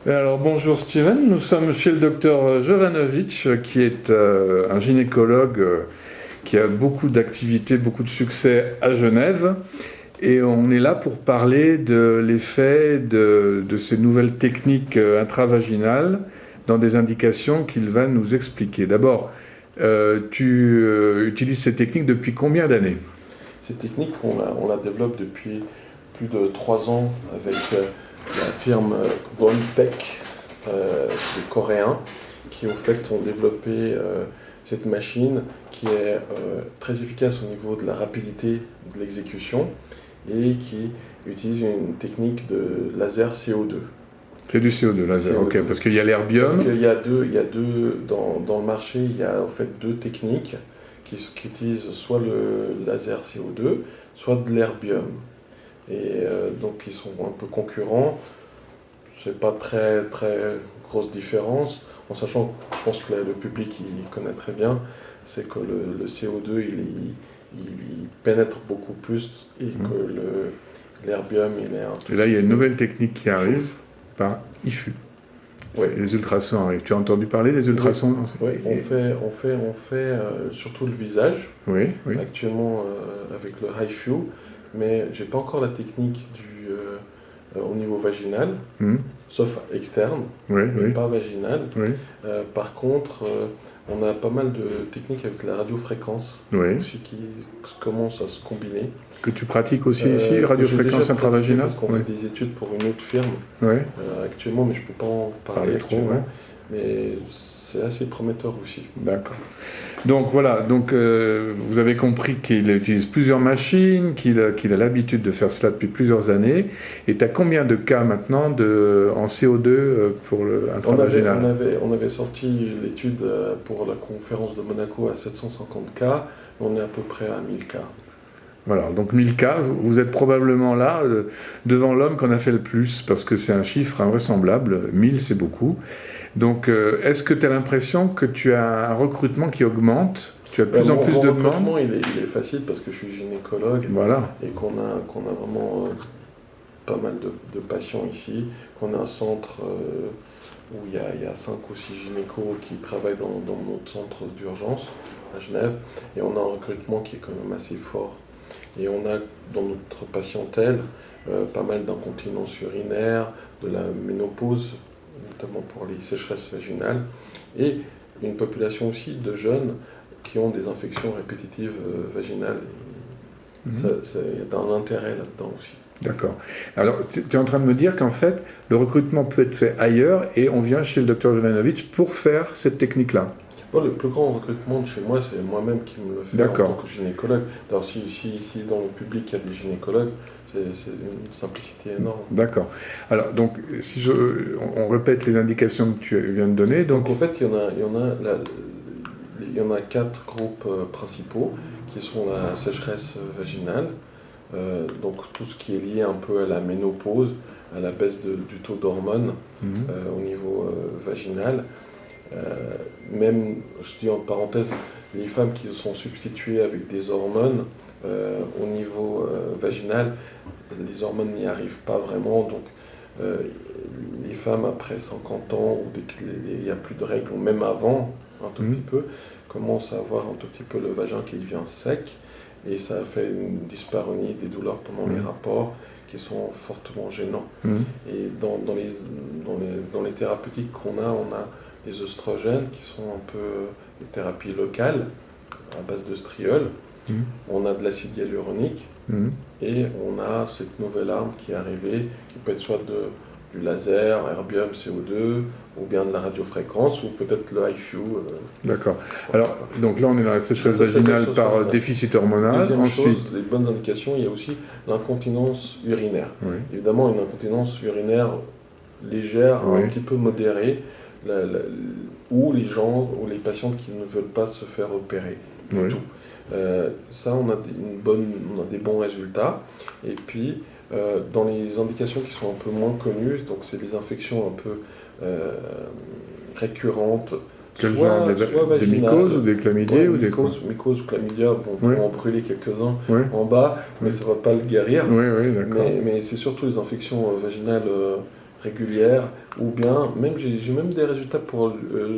Alors bonjour Steven, nous sommes chez le docteur Jovanovic qui est un gynécologue qui a beaucoup d'activités, beaucoup de succès à Genève et on est là pour parler de l'effet de ces nouvelles techniques intravaginales dans des indications qu'il va nous expliquer. D'abord, tu utilises ces techniques depuis combien d'années? Cette technique, on la développe depuis plus de 3 ans avec la firme VonTech, des Coréens, qui au fait ont développé cette machine qui est très efficace au niveau de la rapidité de l'exécution et qui utilise une technique de laser CO2. C'est du CO2 laser, CO2. ok, parce qu'il y a l'herbium. Parce qu'il y a deux dans le marché, il y a en fait deux techniques qui utilisent soit le laser CO2, soit de l'herbium. Et donc ils sont un peu concurrents. C'est pas très très grosse différence, en sachant, je pense que le public il connaît très bien, c'est que le CO2 il pénètre beaucoup plus et que l'herbium il est un tout Et là il y a une petit peu nouvelle technique qui arrive chauffe. par IFU. Oui. Les ultrasons arrivent. Tu as entendu parler des ultrasons? Oui, on fait surtout le visage, Oui, oui. actuellement avec le HIFU, mais j'ai pas encore la technique au niveau vaginal, Hmm. sauf externe, Oui, mais oui, pas vaginal. oui, Par contre, on a pas mal de techniques avec la radiofréquence oui. aussi qui commencent à se combiner. Que tu pratiques aussi Que ici, j'ai radiofréquence déjà pratiqué intravaginale? parce qu'on Oui, fait des études pour une autre firme oui. actuellement, mais je peux pas en parler Parler trop, actuellement. ouais. Mais c'est assez prometteur aussi. D'accord. Donc voilà, donc, vous avez compris qu'il utilise plusieurs machines, qu'il a l'habitude de faire cela depuis plusieurs années. Et tu as combien de cas maintenant en CO2 pour le intravaginal? On avait sorti l'étude pour la conférence de Monaco à 750 cas, on est à peu près à 1000 cas. Voilà, donc 1000 cas, vous êtes probablement là, devant l'homme qu'on a fait le plus, parce que c'est un chiffre invraisemblable, 1000 c'est beaucoup. Donc est-ce que tu as l'impression que tu as un recrutement qui augmente? Tu as de plus en plus Mon de recrutement, demandes? il est facile parce que je suis gynécologue Voilà. et qu'on a vraiment pas mal de patients ici, qu'on a un centre où il y a 5 ou 6 gynécos qui travaillent dans notre centre d'urgence à Genève, et on a un recrutement qui est quand même assez fort. Et on a dans notre patientèle pas mal d'incontinence urinaire, de la ménopause, notamment pour les sécheresses vaginales, et une population aussi de jeunes qui ont des infections répétitives vaginales. Il y a un intérêt là-dedans aussi. D'accord. Alors, tu es en train de me dire qu'en fait, le recrutement peut être fait ailleurs et on vient chez le docteur Jovanovic pour faire cette technique-là. Bon, le plus grand recrutement de chez moi, c'est moi-même qui me le fais en D'accord. tant que gynécologue. Alors, si dans le public il y a des gynécologues, c'est une simplicité énorme. D'accord. Alors, donc, on répète les indications que tu viens de donner. Donc, en fait, il y en a 4 groupes principaux qui sont la sécheresse vaginale, donc tout ce qui est lié un peu à la ménopause, à la baisse du taux d'hormones au niveau vaginal. Même, je dis en parenthèse, les femmes qui sont substituées avec des hormones au niveau vaginal, les hormones n'y arrivent pas vraiment, donc les femmes après 50 ans, ou dès qu'il n'y a plus de règles, ou même avant, un tout petit peu, commencent à avoir un tout petit peu le vagin qui devient sec, et ça fait une dyspareunie, des douleurs pendant les rapports qui sont fortement gênants. Et dans les thérapeutiques qu'on a, on a les œstrogènes qui sont un peu des thérapies locales à base de striol. On a de l'acide hyaluronique et on a cette nouvelle arme qui est arrivée, qui peut être soit du laser, herbium, CO2, ou bien de la radiofréquence, ou peut-être le HIFU. D'accord. Alors, donc là, on est dans la sécheresse vaginale par déficit hormonal. Deuxième Ensuite, chose, les bonnes indications, il y a aussi l'incontinence urinaire. oui. Évidemment, une incontinence urinaire légère, Oui. un petit peu modérée, ou les patientes qui ne veulent pas se faire opérer du Oui. tout. Ça, on a des bons résultats. Et puis, dans les indications qui sont un peu moins connues, donc c'est les infections un peu récurrentes, Quel soit genre des vaginales, mycoses ou des chlamydiés ou des mycoses, chlamydia, bon, on Oui. peut en brûler quelques-uns Oui. en bas, mais Oui. ça ne va pas le guérir. Oui, oui, d'accord. Mais c'est surtout les infections vaginales régulière, ou bien, même j'ai même des résultats pour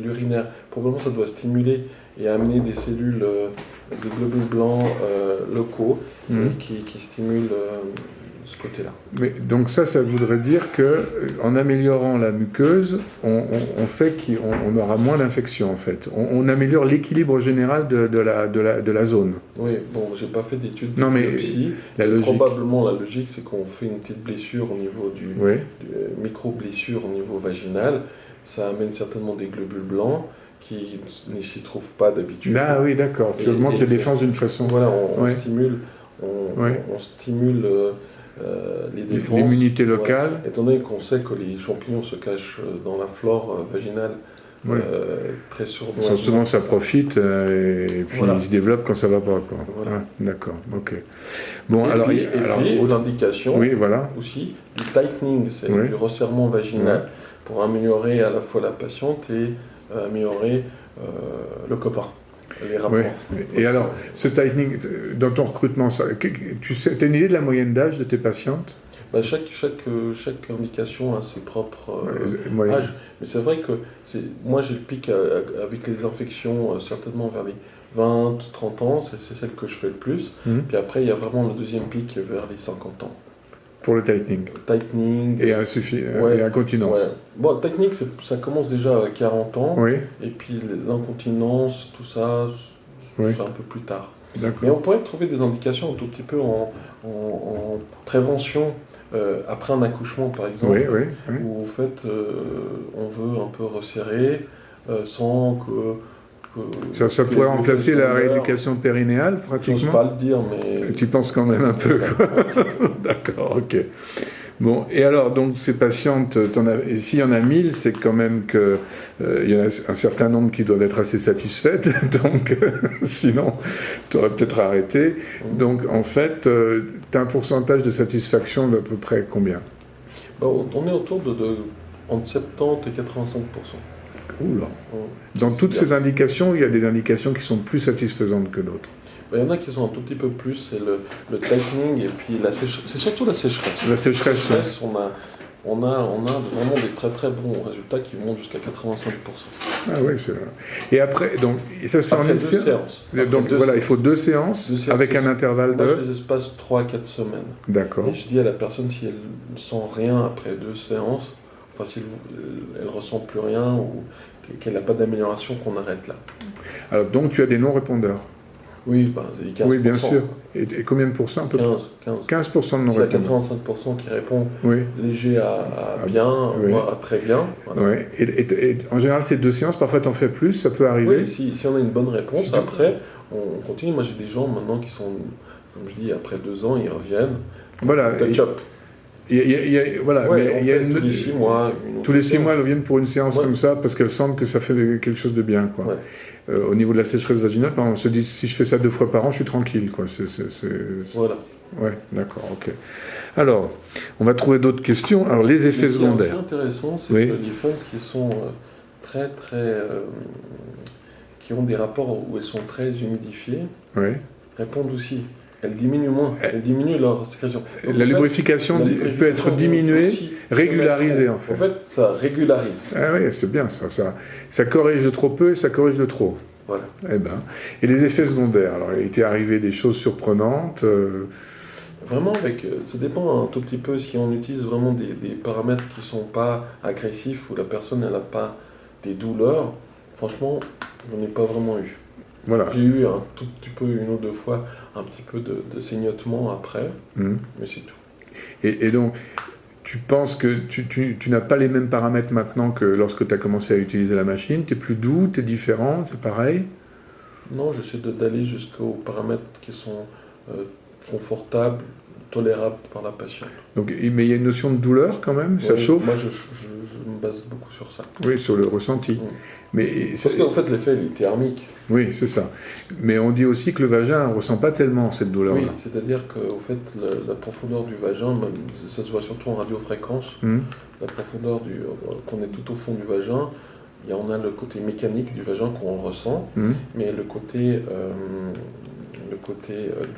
l'urinaire. Probablement ça doit stimuler et amener des cellules, des globules blancs locaux qui stimulent ce côté-là. Mais donc ça voudrait dire que en améliorant la muqueuse, on fait qu'on aura moins d'infections en fait. On améliore l'équilibre général de la zone. Oui, bon, j'ai pas fait d'études de non, mais biopsie. Probablement la logique, c'est qu'on fait une petite blessure au niveau du micro-blessure au niveau vaginal. Ça amène certainement des globules blancs qui ne s'y trouvent pas d'habitude. Ah oui, d'accord. Tu augmentes les défenses d'une façon. Voilà, on stimule, on stimule les défenses. L'immunité locale. Voilà. Étant donné qu'on sait que les champignons se cachent dans la flore vaginale très sournoisement. Souvent ça profite et puis ils se développent quand ça va pas. Quoi. Voilà. Ah, d'accord, ok. Bon, et alors, puis l'indication aussi du tightening, c'est du resserrement vaginal pour améliorer à la fois la patiente et améliorer le copain. Les rapports. Oui. Et alors, ce tightening, dans ton recrutement, tu as une idée de la moyenne d'âge de tes patientes ? Chaque indication a ses propres âges. Mais c'est vrai que moi j'ai le pic avec les infections certainement vers les 20-30 ans, c'est celle que je fais le plus. Puis après il y a vraiment le deuxième pic vers les 50 ans. Pour le tightening. Et incontinence. Ouais. Bon, le tightening, ça commence déjà à 40 ans. Et puis l'incontinence, tout ça, c'est un peu plus tard. Mais on pourrait trouver des indications un tout petit peu en prévention après un accouchement, par exemple, où en fait on veut un peu resserrer sans que... Ça pourrait remplacer la rééducation périnéale, pratiquement. J'ose pas le dire, mais... Tu penses quand même un peu, quoi. D'accord, ok. Bon, et alors, donc, ces patientes, s'il y en a 1000, c'est quand même qu'il y a un certain nombre qui doivent être assez satisfaites, donc, sinon, tu aurais peut-être arrêté. Donc, en fait, tu as un pourcentage de satisfaction d'à peu près combien ? On est autour entre 70 et 85%. Oula. Dans toutes ces indications, il y a des indications qui sont plus satisfaisantes que d'autres. Il y en a qui sont un tout petit peu plus, c'est le tightening et puis c'est surtout la sécheresse. La sécheresse, on a vraiment des très très bons résultats qui montent jusqu'à 85%. Ah oui, c'est vrai. Et après, donc, ça se fait en une séance. Donc voilà, il faut 2 séances avec un intervalle de... Moi, je les espace 3 à 4 semaines. D'accord. Et je dis à la personne, si elle ne sent rien après 2 séances, enfin si elle ne ressent plus rien ou qu'elle n'a pas d'amélioration, qu'on arrête là. Alors donc tu as des non-répondeurs. Oui, c'est 15%. Oui, bien sûr. Et combien de pourcents ? 15% de non-répondeurs. 85% qui répond léger à bien, voire à très bien. Voilà. Oui. Et en général, ces 2 séances, parfois tu en fais plus, ça peut arriver. Oui, si on a une bonne réponse, après, on continue. Moi, j'ai des gens maintenant qui sont, comme je dis, après 2 ans, ils reviennent. Voilà. Touch-up. Tous les 6 mois. Tous les 6 mois, elles reviennent pour une séance comme ça, parce qu'elles sentent que ça fait quelque chose de bien. Quoi. Au niveau de la sécheresse vaginale, on se dit, si je fais ça 2 fois par an, je suis tranquille. Quoi. Voilà. Ouais, d'accord, ok. Alors, on va trouver d'autres questions. Alors, les effets secondaires. Ce qui est intéressant, c'est que les femmes qui sont très, très... qui ont des rapports où elles sont très humidifiées, répondent aussi. Elles diminuent moins, elles diminuent leur sécrétion. Donc, la lubrification peut être diminuée, régularisée en fait. En fait, ça régularise. Ah oui, c'est bien ça corrige de trop peu et ça corrige de trop. Voilà. Et les effets secondaires, alors il était arrivé des choses surprenantes Vraiment, ça dépend un tout petit peu si on utilise vraiment des paramètres qui ne sont pas agressifs, où la personne n'a pas des douleurs. Franchement, je n'en ai pas vraiment eu. Voilà. J'ai eu un tout petit peu, 1 ou 2 fois, un petit peu de saignotement après, mais c'est tout. Et donc, tu penses que tu n'as pas les mêmes paramètres maintenant que lorsque tu as commencé à utiliser la machine ? Tu es plus doux, tu es différent, c'est pareil ? Non, j'essaie d'aller jusqu'aux paramètres qui sont confortables, tolérables par la patiente. Donc, mais il y a une notion de douleur quand même, ça chauffe ? Moi, je me base beaucoup sur ça. Oui, sur le ressenti. Mais parce qu'en fait, l'effet il est thermique. Oui, c'est ça. Mais on dit aussi que le vagin ne ressent pas tellement cette douleur-là. Oui, c'est-à-dire qu'en fait, la profondeur du vagin, même, ça se voit surtout en radiofréquence, la profondeur qu'on est tout au fond du vagin, on a le côté mécanique du vagin qu'on ressent, mais le côté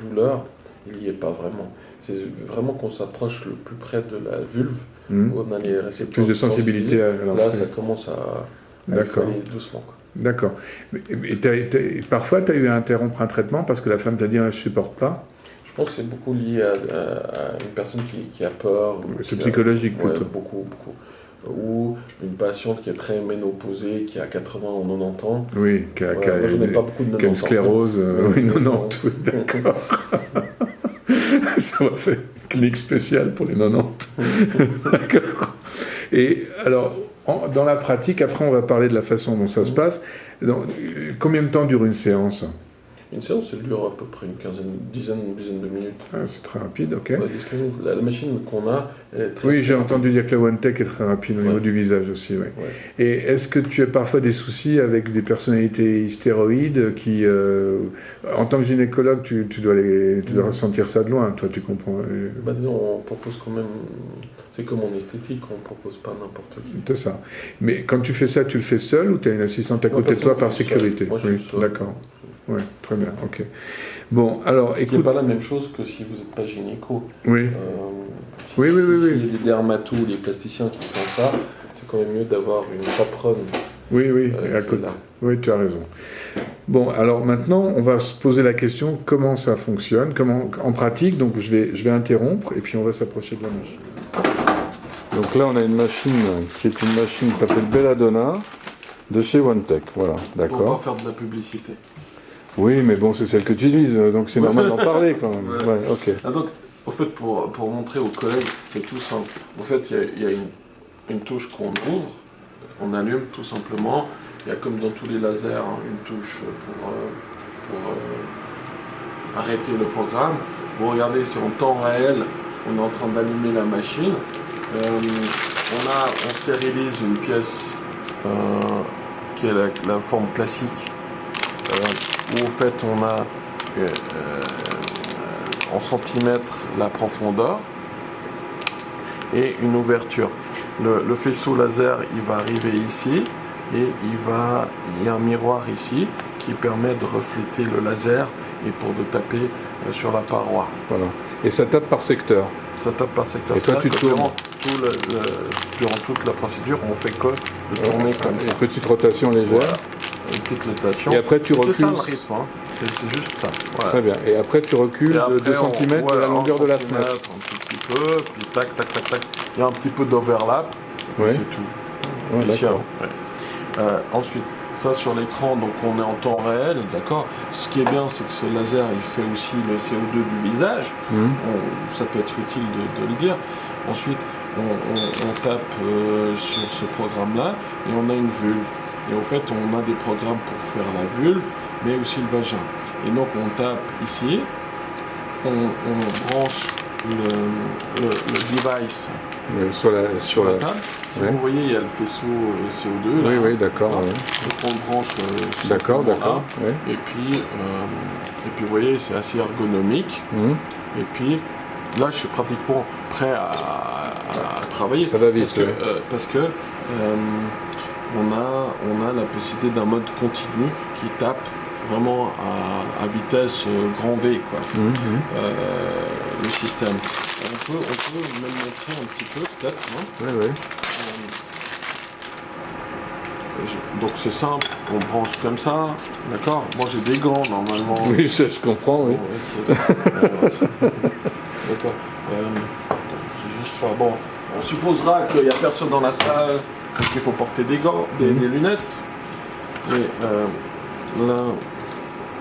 douleur, il n'y est pas vraiment. C'est vraiment qu'on s'approche le plus près de la vulve, Mmh. où on a les récepteurs Plus de sensibilité à Là, l'entrée. ça commence à D'accord. aller doucement, quoi. D'accord. Parfois, tu as eu à interrompre un traitement parce que la femme t'a dit ah, je supporte pas. Je pense que c'est beaucoup lié à une personne qui a peur. C'est psychologique Ouais, plutôt. beaucoup. Ou une patiente qui est très ménopausée, qui a 80 ou 90 ans. Oui, Moi, je n'ai pas beaucoup de 90 ans. qui a une sclérose, oui, 90, oui, d'accord. Ça m'a fait une clinique spéciale pour les 90. D'accord. Et alors, dans la pratique, après on va parler de la façon dont ça se passe. Donc, combien de temps dure une séance? Une séance, elle dure à peu près une dizaine de minutes. Ah, c'est très rapide, ok. Ouais, 10-15 minutes. La machine qu'on a, elle est très... Oui, j'ai entendu dire que la OneTech est très rapide au niveau du visage aussi. Oui. Ouais. Et est-ce que tu as parfois des soucis avec des personnalités hystéroïdes qui, en tant que gynécologue, tu dois ressentir ça de loin, toi tu comprends Disons, on propose quand même... C'est comme en esthétique, on ne propose pas n'importe qui. C'est ça. Mais quand tu fais ça, tu le fais seul ou tu as une assistante à côté de toi par sécurité? Moi, je suis seul. D'accord. Oui, très bien, ok. Bon, alors, Ce qui n'est pas la même chose que si vous n'êtes pas gynéco. Oui. Oui. Les dermatos, les plasticiens qui font ça, c'est quand même mieux d'avoir une patronne. Oui, à côté. Oui, tu as raison. Bon, alors maintenant, on va se poser la question comment ça fonctionne, en pratique. Donc, je vais interrompre et puis on va s'approcher de la machine. Donc là, on a une machine qui est une machine qui s'appelle Belladonna de chez OneTech. Voilà, d'accord. Pour pas faire de la publicité. Oui, mais bon, c'est celle que tu utilises, donc c'est normal d'en parler quand même. Ouais. Ouais, ok. Ah, donc, au fait, pour montrer aux collègues, c'est tout simple. En fait, il y a une touche qu'on ouvre, on allume tout simplement. Il y a comme dans tous les lasers, une touche pour arrêter le programme. Vous regardez, c'est en temps réel, on est en train d'allumer la machine. On stérilise une pièce qui est la forme classique, où en fait on a en centimètres la profondeur et une ouverture. Le faisceau laser, il va arriver ici et il y a un miroir ici qui permet de refléter le laser et de taper sur la paroi. Voilà. Et ça tape par secteur. Ça tape par secteur. Et toi, tu tournes. Durant toute la procédure, on fait que de tourner comme ça. Une petite rotation légère. Voilà. Une petite rotation. Et après, tu recules. C'est ça le rythme, hein. C'est juste ça. Voilà. Très bien. Et après, tu recules de 2 cm de la longueur de la fenêtre. Un tout petit peu, puis tac. Il y a un petit peu d'overlap, Ouais. c'est tout. Ouais, Ici, d'accord. ensuite, ça sur l'écran, donc on est en temps réel, d'accord. Ce qui est bien, c'est que ce laser, il fait aussi le CO2 du visage. Ça peut être utile de le dire. Ensuite, on tape sur ce programme-là et on a une vulve. Et en fait, on a des programmes pour faire la vulve, mais aussi le vagin. Et donc, on tape ici, on branche le device sur la table. Si vous voyez, il y a le faisceau CO2. Oui, là, oui, d'accord. Donc, Ouais. on le branche sur D'accord. Ouais. Et puis, vous voyez, c'est assez ergonomique. Et puis, là, je suis pratiquement prêt à travailler. Ça va vite. Parce que on a la possibilité d'un mode continu qui tape vraiment à vitesse grand V, quoi. Le système. On peut même montrer un petit peu, peut-être. Hein. Oui. Donc c'est simple, on branche comme ça, d'accord. Moi j'ai des gants normalement. Oui, ça, je comprends, oui. D'accord. Juste faire, bon, on supposera qu'il n'y a personne dans la salle, qu'il faut porter des gants, des lunettes. Et là,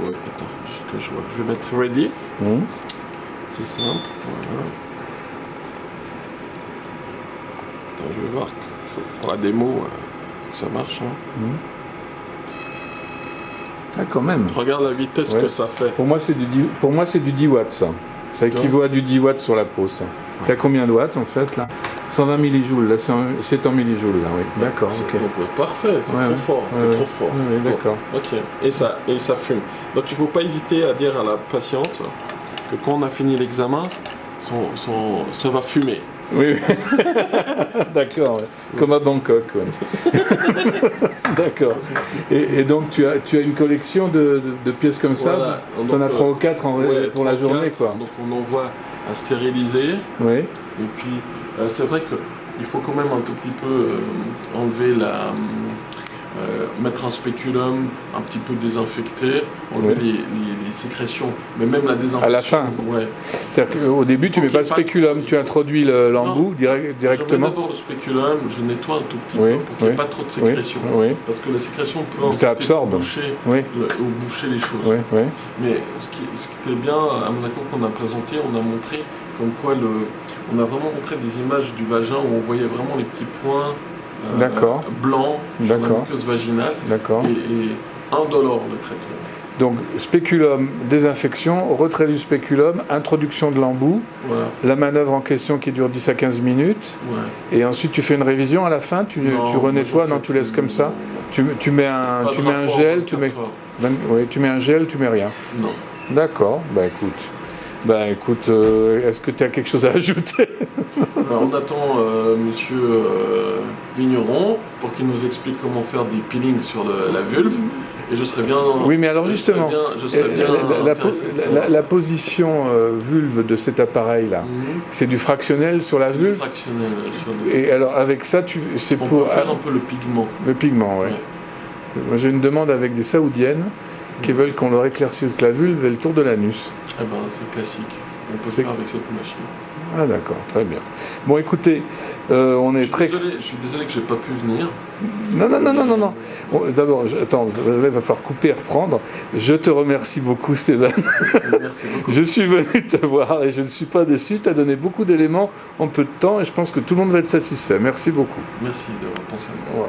ouais, attends, juste que je vois. Je vais mettre ready. C'est simple, voilà. Attends, je vais voir pour la démo que ça marche. Hein. Ah, quand même. Regarde la vitesse que ça fait. Pour moi, c'est du 10 watts, ça. Ça équivaut à du 10 watts sur la peau, ça. Tu as combien de watts, en fait, là? 120 millijoules, là, c'est en millijoules, là, oui. D'accord, ok. Donc, parfait, c'est trop fort, c'est trop fort. Oui, d'accord. Bon, ok, et ça fume. Donc il ne faut pas hésiter à dire à la patiente que quand on a fini l'examen, ça va fumer. Oui, oui. D'accord, ouais. Comme à Bangkok. Ouais. D'accord. Et donc tu as une collection de pièces comme ça. Voilà. Tu en as 3 ou 4 pour la 3 ou journée, 4. quoi. Donc on envoie à stériliser. Oui. Et puis c'est vrai qu'il faut quand même un tout petit peu enlever mettre un spéculum, un petit peu désinfecter, enlever les sécrétions, mais même la désinfection. À la fin. Ouais. C'est-à-dire qu'au début, tu mets pas le spéculum, tu introduis l'embout directement. Je mets d'abord le spéculum, je nettoie un tout petit peu pour qu'il n'y ait pas trop de sécrétion. Parce que la sécrétion peut ça absorbe. Boucher, ou boucher les choses. Mais ce qui était bien, à Monaco qu'on a présenté, on a montré comme quoi on a vraiment montré des images du vagin où on voyait vraiment les petits points blancs sur la muqueuse vaginale et indolore le traitement. Donc spéculum, désinfection, retrait du spéculum, introduction de l'embout, la manœuvre en question qui dure 10 à 15 minutes, et ensuite tu fais une révision à la fin, tu renettoies, tu laisses comme ça, tu mets un gel, tu mets un gel, tu mets rien. Non. D'accord, écoute, est-ce que tu as quelque chose à ajouter? On attend monsieur Vigneron pour qu'il nous explique comment faire des peelings sur la vulve. Et je serais bien. Oui, mais alors justement, la position vulve de cet appareil-là, c'est du fractionnel sur la vulve. Fractionnel. Et alors avec ça, c'est on pour peut faire un peu le pigment. Le pigment, oui. Moi, j'ai une demande avec des Saoudiennes qui veulent qu'on leur éclaircisse la vulve et le tour de l'anus. Eh ben, c'est classique. On peut faire avec cette machine. Ah d'accord, très bien. Bon, écoutez, on est je suis désolé que j'ai pas pu venir. Non. Bon, d'abord, attends, il va falloir couper et reprendre. Je te remercie beaucoup, Stéphane. Merci beaucoup. Je suis venu te voir et je ne suis pas déçu. Tu as donné beaucoup d'éléments en peu de temps et je pense que tout le monde va être satisfait. Merci beaucoup. Merci d'avoir pensé à moi. Voilà.